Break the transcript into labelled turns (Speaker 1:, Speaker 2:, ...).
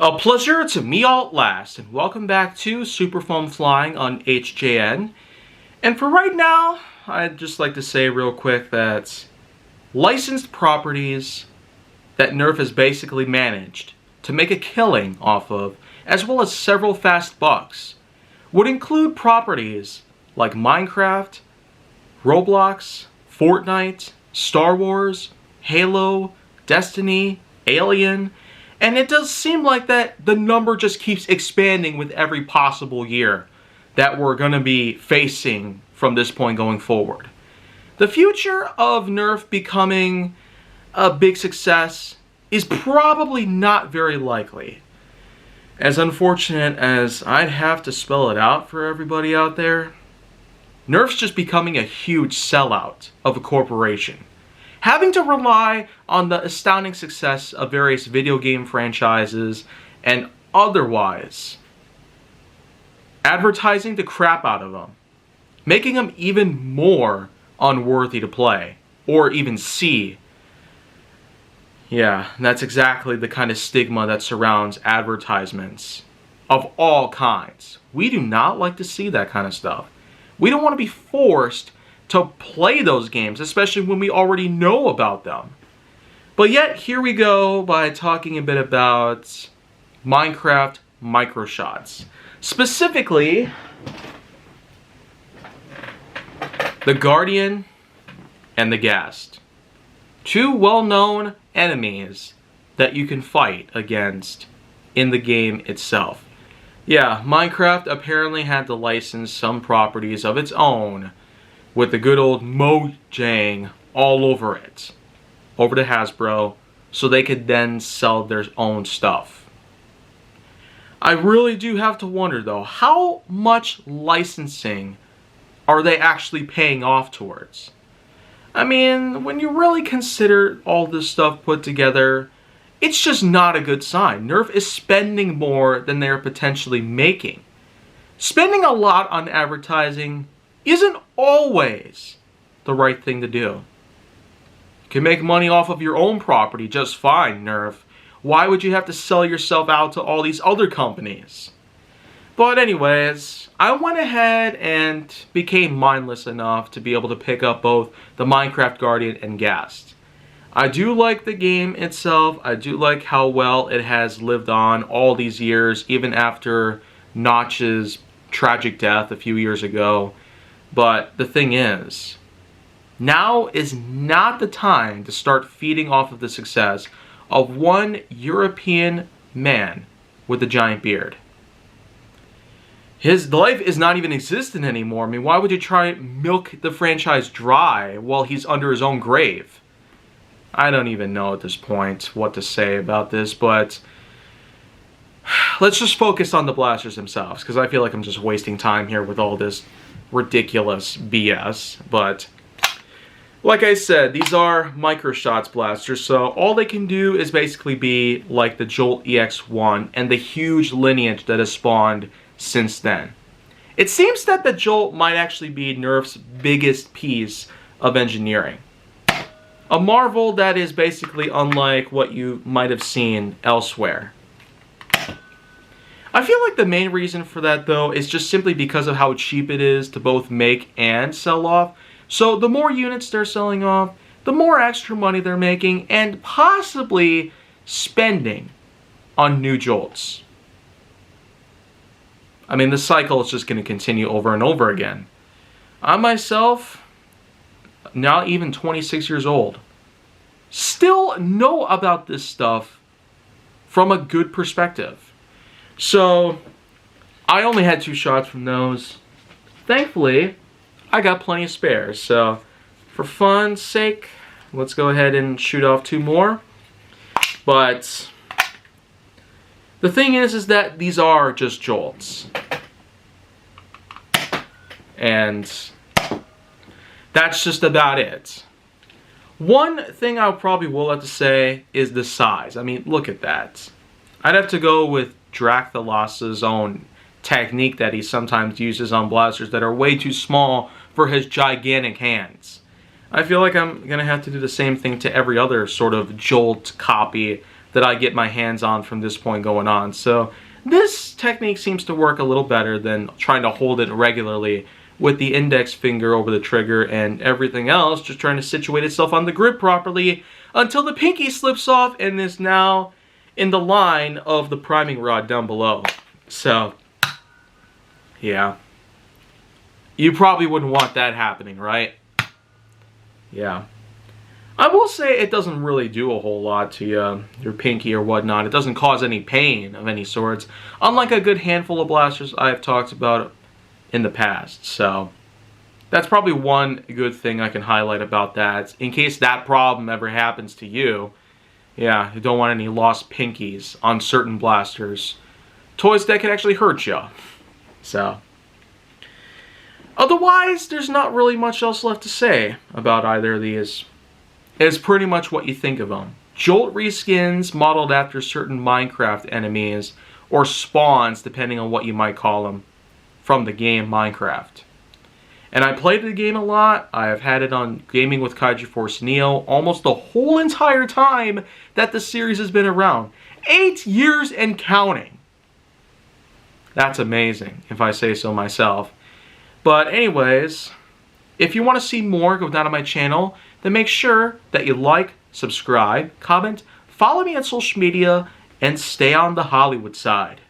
Speaker 1: A pleasure to me all at last, and welcome back to Superfoam Flying on HJN. And for right now, I'd just like to say real quick that licensed properties that Nerf has basically managed to make a killing off of, as well as several fast bucks, would include properties like Minecraft, Roblox, Fortnite, Star Wars, Halo, Destiny, Alien, and it does seem like that the number just keeps expanding with every possible year that we're going to be facing from this point going forward. The future of Nerf becoming a big success is probably not very likely. As unfortunate as I'd have to spell it out for everybody out there, Nerf's just becoming a huge sellout of a corporation, having to rely on the astounding success of various video game franchises and otherwise advertising the crap out of them, making them even more unworthy to play or even see. Yeah, that's exactly the kind of stigma that surrounds advertisements of all kinds. We do not like to see that kind of stuff. We don't want to be forced to play those games, especially when we already know about them. But yet, here we go by talking a bit about Minecraft microshots. Specifically, the Guardian and the Ghast. Two well-known enemies that you can fight against in the game itself. Yeah, Minecraft apparently had to license some properties of its own with the good old Mojang all over it, over to Hasbro, so they could then sell their own stuff. I really do have to wonder though, how much licensing are they actually paying off towards? I mean, when you really consider all this stuff put together, it's just not a good sign. Nerf is spending more than they're potentially making. Spending a lot on advertising isn't always the right thing to do. You can make money off of your own property just fine, Nerf. Why would you have to sell yourself out to all these other companies? But anyways, I went ahead and became mindless enough to be able to pick up both the Minecraft Guardian and Ghast. I do like the game itself. I do like how well it has lived on all these years, even after Notch's tragic death a few years ago. But the thing is, now is not the time to start feeding off of the success of one European man with a giant beard. His life is not even existent anymore. I mean, why would you try and milk the franchise dry while he's under his own grave? I don't even know at this point what to say about this, but let's just focus on the blasters themselves, because I feel like I'm just wasting time here with all this ridiculous BS. But like I said, these are microshots blasters, so all they can do is basically be like the Jolt EX1 and the huge lineage that has spawned since then. It seems that the Jolt might actually be Nerf's biggest piece of engineering. A marvel that is basically unlike what you might have seen elsewhere. I feel like the main reason for that though is just simply because of how cheap it is to both make and sell off. So the more units they're selling off, the more extra money they're making and possibly spending on new Jolts. I mean, the cycle is just going to continue over and over again. I myself, now even 26 years old, still know about this stuff from a good perspective. So, I only had 2 shots from those. Thankfully, I got plenty of spares. So, for fun's sake, let's go ahead and shoot off 2 more. But the thing is that these are just Jolts. And that's just about it. One thing I probably will have to say is the size. I mean, look at that. I'd have to go with Dracthalos' own technique that he sometimes uses on blasters that are way too small for his gigantic hands. I feel like I'm going to have to do the same thing to every other sort of Jolt copy that I get my hands on from this point going on. So this technique seems to work a little better than trying to hold it regularly with the index finger over the trigger and everything else just trying to situate itself on the grip properly until the pinky slips off and is now in the line of the priming rod down below. So, yeah. You probably wouldn't want that happening, right? Yeah. I will say it doesn't really do a whole lot to your pinky or whatnot. It doesn't cause any pain of any sorts, unlike a good handful of blasters I've talked about in the past. So that's probably one good thing I can highlight about that. In case that problem ever happens to you, yeah, you don't want any lost pinkies on certain blasters. Toys that can actually hurt you. So otherwise, there's not really much else left to say about either of these. It's pretty much what you think of them. Jolt reskins modeled after certain Minecraft enemies, or spawns, depending on what you might call them, from the game Minecraft. And I played the game a lot. I have had it on Gaming with Kaiju Force Neo almost the whole entire time that the series has been around. 8 years and counting. That's amazing, if I say so myself. But anyways, if you want to see more, go down to my channel. Then make sure that you like, subscribe, comment, follow me on social media, and stay on the Hollywood side.